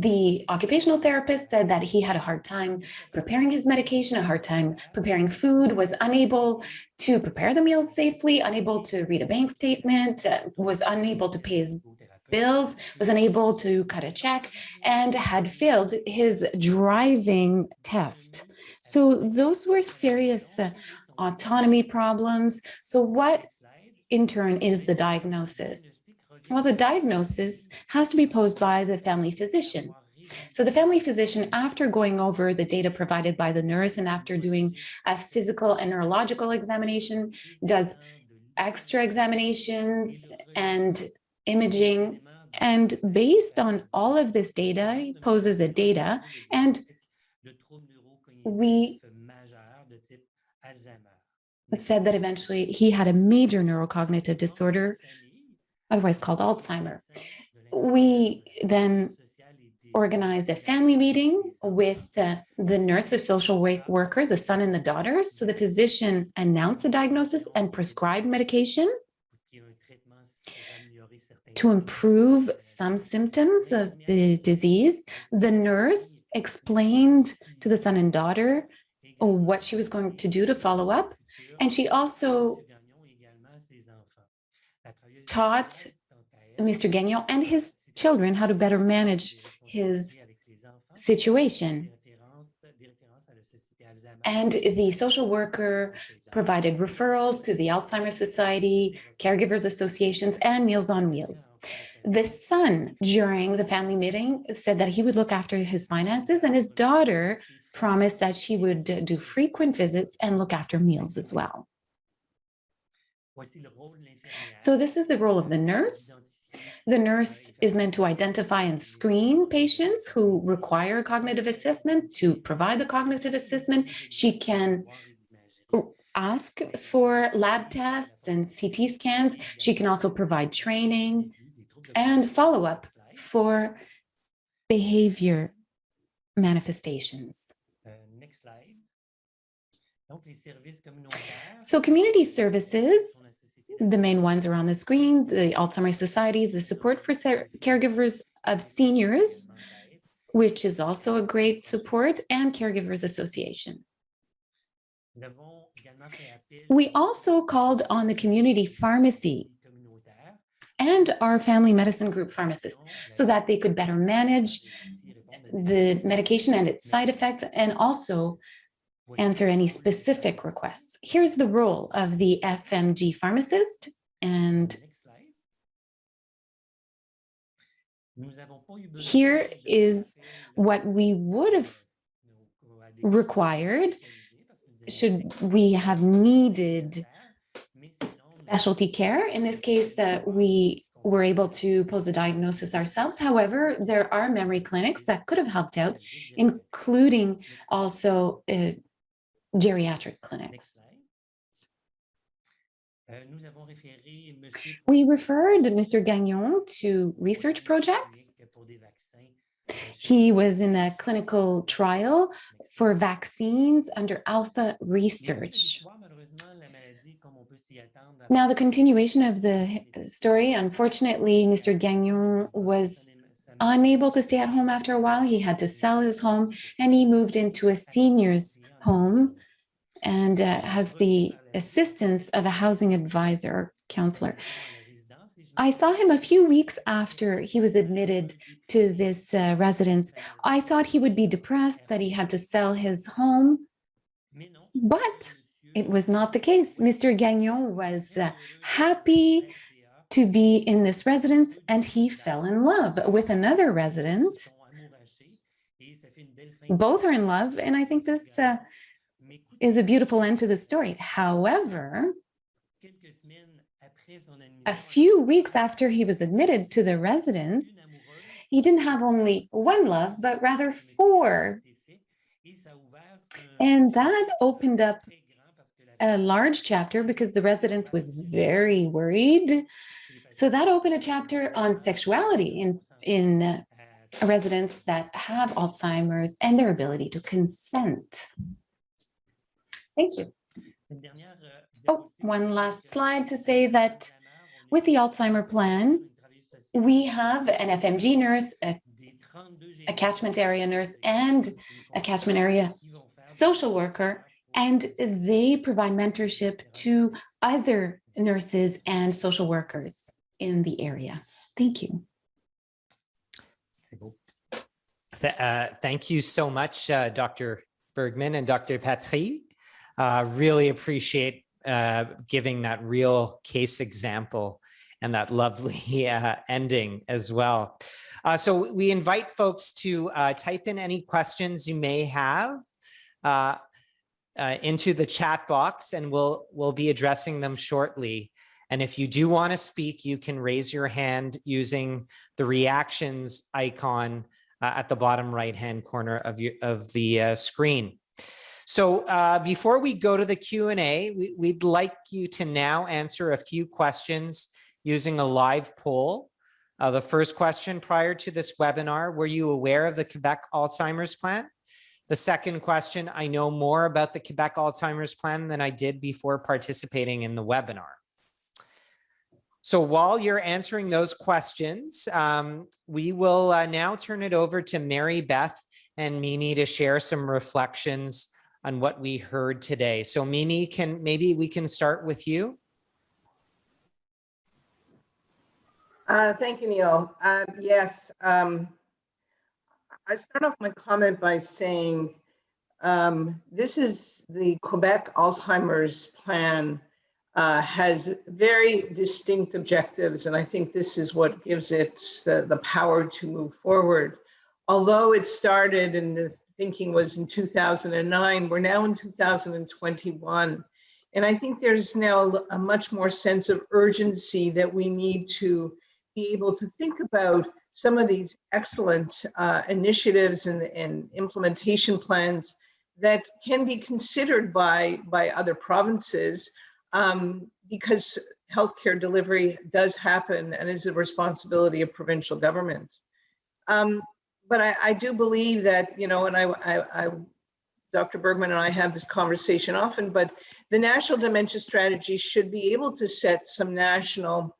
the occupational therapist said that he had a hard time preparing his medication, a hard time preparing food, was unable to prepare the meals safely, unable to read a bank statement, was unable to pay his bills, was unable to cut a check, and had failed his driving test. So those were serious autonomy problems. So what in turn is the diagnosis? Well, the diagnosis has to be posed by the family physician. So the family physician, after going over the data provided by the nurse and after doing a physical and neurological examination, does extra examinations and imaging. And based on all of this data, he poses a data, and we said that eventually he had a major neurocognitive disorder, otherwise called Alzheimer. We then organized a family meeting with the nurse, the social worker, the son and the daughter. So the physician announced the diagnosis and prescribed medication to improve some symptoms of the disease. The nurse explained to the son and daughter what she was going to do to follow up. And she also taught Mr. Gagnon and his children how to better manage his situation. And the social worker provided referrals to the Alzheimer's Society, caregivers associations, and Meals on Wheels. The son, during the family meeting, said that he would look after his finances, and his daughter promised that she would do frequent visits and look after meals as well. So this is the role of the nurse. The nurse is meant to identify and screen patients who require cognitive assessment. To provide the cognitive assessment, she can ask for lab tests and CT scans. She can also provide training and follow-up for behavior manifestations. Next slide. So community services, the main ones are on the screen: the Alzheimer's Society, the support for caregivers of seniors, which is also a great support, and Caregivers Association. We also called on the community pharmacy and our family medicine group pharmacists so that they could better manage the medication and its side effects, and also answer any specific requests. Here's the role of the FMG pharmacist, and here is what we would have required should we have needed specialty care. In this case, we were able to pose a diagnosis ourselves. However, there are memory clinics that could have helped out, including also geriatric clinics. We referred Mr. Gagnon to research projects. He was in a clinical trial for vaccines under alpha research. Now, the continuation of the story, unfortunately, Mr. Gagnon was unable to stay at home after a while. He had to sell his home, and he moved into a senior's home and has the assistance of a housing advisor, counselor. I saw him a few weeks after he was admitted to this residence. I thought he would be depressed that he had to sell his home, but it was not the case. Mr. Gagnon was happy to be in this residence, and he fell in love with another resident. Both are in love, and I think this is a beautiful end to the story. However, a few weeks after he was admitted to the residence, he didn't have only one love, but rather four. And that opened up a large chapter because the residence was very worried. So that opened a chapter on sexuality in residents that have Alzheimer's and their ability to consent. Thank you. Oh, one last slide to say that with the Alzheimer plan, we have an FMG nurse, a catchment area nurse, and a catchment area social worker, and they provide mentorship to other nurses and social workers in the area. Thank you. Thank you so much, Dr. Bergman and Dr. Patry. Really appreciate giving that real case example and that lovely ending as well. So we invite folks to type in any questions you may have into the chat box, and we'll be addressing them shortly. And if you do want to speak, you can raise your hand using the reactions icon at the bottom right-hand corner of the screen. So before we go to the Q&A, we'd like you to now answer a few questions using a live poll. The first question: prior to this webinar, were you aware of the Quebec Alzheimer's Plan? The second question: I know more about the Quebec Alzheimer's Plan than I did before participating in the webinar. So while you're answering those questions, we will now turn it over to Mary Beth and Mimi to share some reflections on what we heard today. So Mimi, maybe we can start with you. Thank you, Neil. Yes, I start off my comment by saying this is the Quebec Alzheimer's Plan has very distinct objectives, and I think this is what gives it the power to move forward. Although it started and the thinking was in 2009, we're now in 2021. And I think there's now a much more sense of urgency that we need to be able to think about some of these excellent initiatives and implementation plans that can be considered by other provinces, because healthcare delivery does happen and is a responsibility of provincial governments. But I do believe that, you know, and Dr. Bergman and I have this conversation often, but the National Dementia Strategy should be able to set some national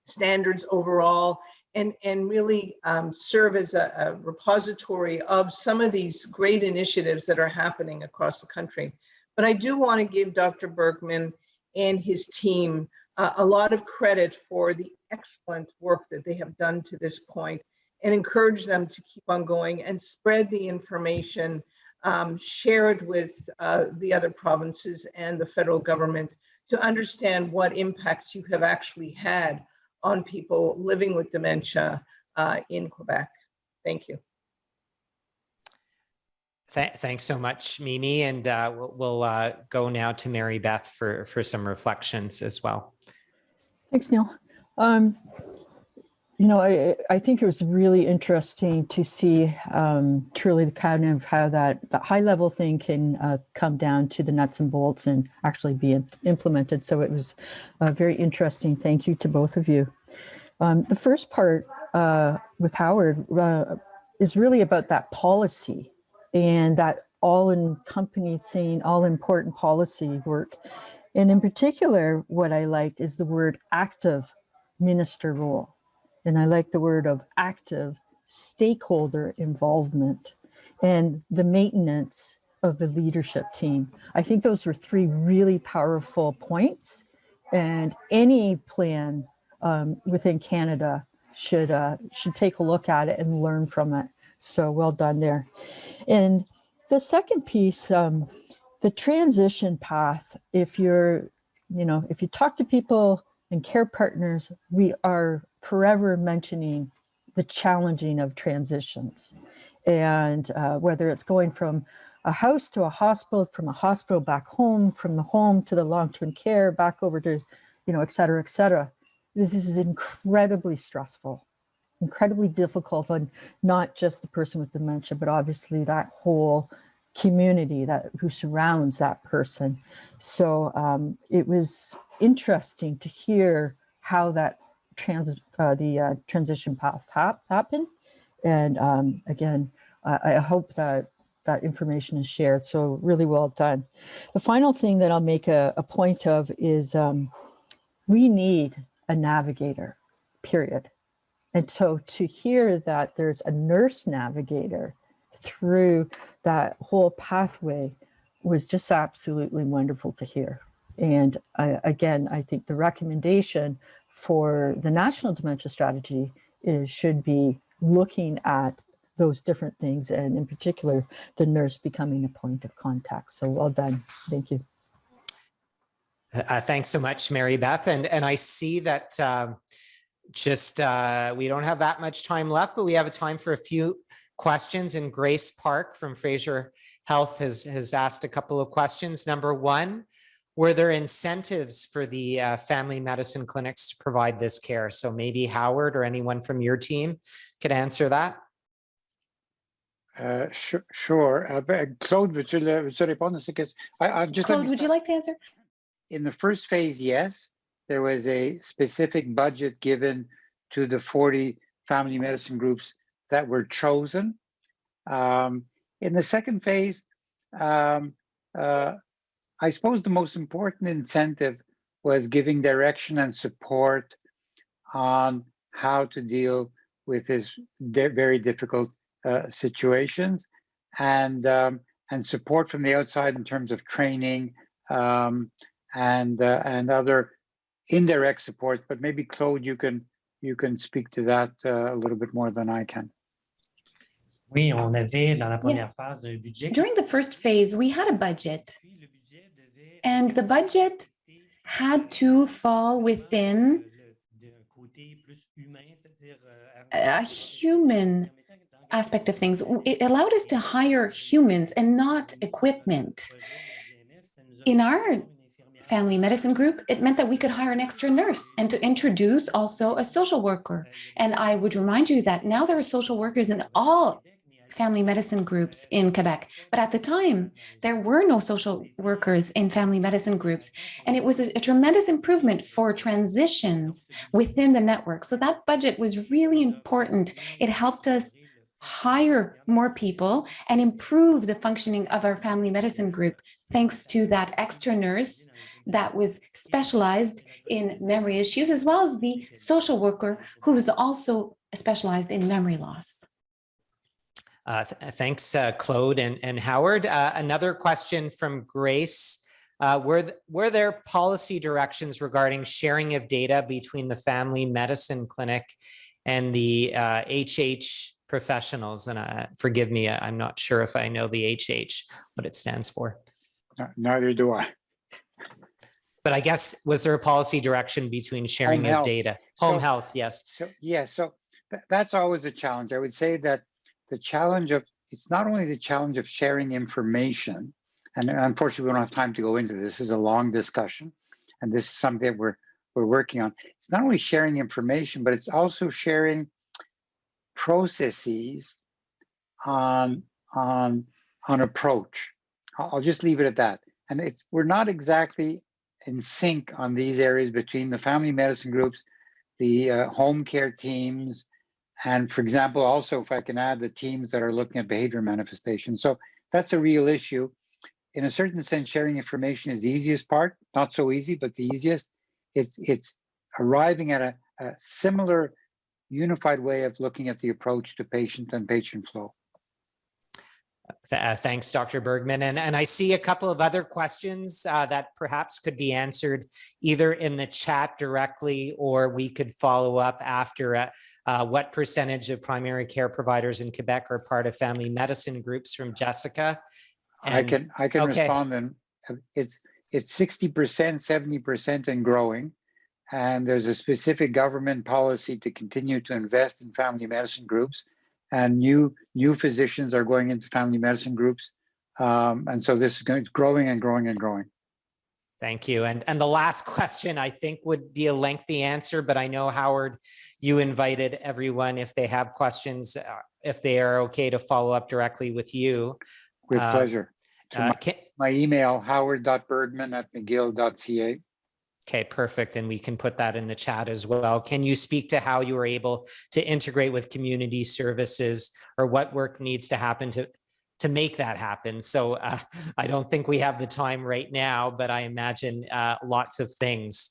standards overall and really serve as a repository of some of these great initiatives that are happening across the country. But I do want to give Dr. Bergman and his team a lot of credit for the excellent work that they have done to this point, and encourage them to keep on going and spread the information, share it with the other provinces and the federal government to understand what impacts you have actually had on people living with dementia in Quebec. Thank you. Thanks so much, Mimi. And we'll go now to Mary Beth for some reflections as well. Thanks, Neil. You know, I think it was really interesting to see truly the kind of how that high level thing can come down to the nuts and bolts and actually be implemented. So it was very interesting. Thank you to both of you. The first part with Howard is really about that policy and that all-encompassing, all-important policy work. And in particular, what I liked is the word active minister role. And I like the word of active stakeholder involvement and the maintenance of the leadership team. I think those were three really powerful points, and any plan within Canada should take a look at it and learn from it. So well done there. And the second piece, the transition path, if you talk to people and care partners, we are forever mentioning the challenging of transitions, and whether it's going from a house to a hospital, from a hospital back home, from the home to the long-term care, back over to, et cetera, et cetera. This is incredibly stressful, incredibly difficult on not just the person with dementia, but obviously that whole community who surrounds that person. So it was interesting to hear how that transition path happen. And again, I hope that information is shared. So really well done. The final thing that I'll make a point of is we need a navigator, period. And so to hear that there's a nurse navigator through that whole pathway was just absolutely wonderful to hear. And again, I think the recommendation for the National Dementia Strategy should be looking at those different things, and in particular, the nurse becoming a point of contact. So well done. Thank you. Thanks so much, Mary Beth. And I see that we don't have that much time left, but we have time for a few questions. And Grace Park from Fraser Health has asked a couple of questions. Number one, were there incentives for the family medicine clinics to provide this care? So maybe Howard or anyone from your team could answer that. Sure. Claude, veux-tu répondre à ces questions? Claude, would you like to answer? In the first phase, yes, there was a specific budget given to the 40 family medicine groups that were chosen. In the second phase, I suppose the most important incentive was giving direction and support on how to deal with this very difficult situations, and support from the outside in terms of training and other indirect support. But maybe Claude, you can speak to that a little bit more than I can. Oui, on avait dans la première Yes. phase un budget. During the first phase, we had a budget, and the budget had to fall within a human aspect of things. It allowed us to hire humans and not equipment. In our family medicine group, it meant that we could hire an extra nurse and to introduce also a social worker. And I would remind you that now there are social workers in all family medicine groups in Quebec. But at the time, there were no social workers in family medicine groups. And it was a tremendous improvement for transitions within the network. So that budget was really important. It helped us hire more people and improve the functioning of our family medicine group, thanks to that extra nurse that was specialized in memory issues, as well as the social worker who was also specialized in memory loss. Thanks, Claude and Howard. Another question from Grace. Were there policy directions regarding sharing of data between the family medicine clinic and the HH professionals? And forgive me, I'm not sure if I know the HH, what it stands for. Neither do I. But I guess, was there a policy direction between sharing of data? Home health, yes. So that's always a challenge. I would say that the challenge of, it's not only the challenge of sharing information, and unfortunately we don't have time to go into this. This is a long discussion, and this is something that we're working on. It's not only sharing information, but it's also sharing processes on approach. I'll just leave it at that. And we're not exactly in sync on these areas between the family medicine groups, the home care teams, and for example, also, if I can add, the teams that are looking at behavior manifestations. So that's a real issue. In a certain sense, sharing information is the easiest part, not so easy, but the easiest. It's arriving at a similar unified way of looking at the approach to patient and patient flow. Thanks, Dr. Bergman. And I see a couple of other questions that perhaps could be answered either in the chat directly, or we could follow up after. What percentage of primary care providers in Quebec are part of family medicine groups, from Jessica? And, I can respond, and it's 60%, 70% and growing. And there's a specific government policy to continue to invest in family medicine groups, and new physicians are going into family medicine groups. And so this is growing and growing and growing. Thank you. And the last question, I think, would be a lengthy answer, but I know, Howard, you invited everyone, if they have questions, if they are okay, to follow up directly with you. With pleasure. My email, howard.bergman@mcgill.ca. Okay, perfect. And we can put that in the chat as well. Can you speak to how you were able to integrate with community services, or what work needs to happen to make that happen? So I don't think we have the time right now, but I imagine lots of things.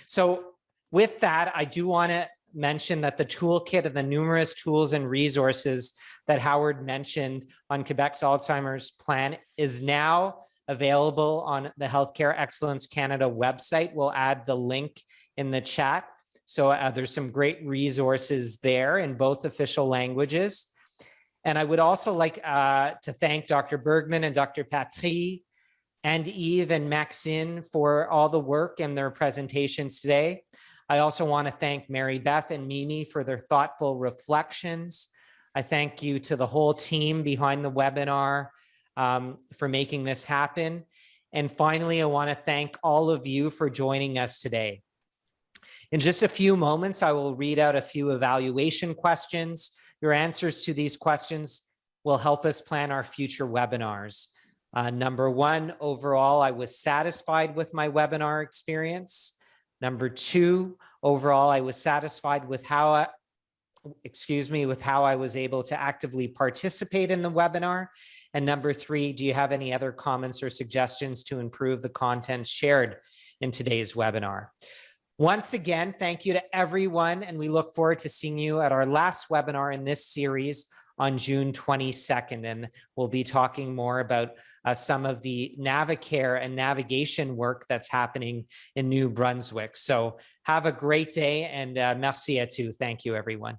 So with that, I do want to mention that the toolkit of the numerous tools and resources that Howard mentioned on Quebec's Alzheimer's plan is now available on the Healthcare Excellence Canada website. We'll add the link in the chat. So there's some great resources there in both official languages. And I would also like to thank Dr. Bergman and Dr. Patry and Yves and Maxine for all the work and their presentations today. I also want to thank Mary Beth and Mimi for their thoughtful reflections. I thank you to the whole team behind the webinar for making this happen. And finally, I want to thank all of you for joining us today. In just a few moments, I will read out a few evaluation questions. Your answers to these questions will help us plan our future webinars. Number one, overall, I was satisfied with my webinar experience. Number two, overall, I was satisfied with how I was able to actively participate in the webinar. And number three, do you have any other comments or suggestions to improve the content shared in today's webinar? Once again, thank you to everyone, and we look forward to seeing you at our last webinar in this series on June 22nd. And we'll be talking more about some of the Navicare and navigation work that's happening in New Brunswick. So have a great day, and merci à tous. Thank you, everyone.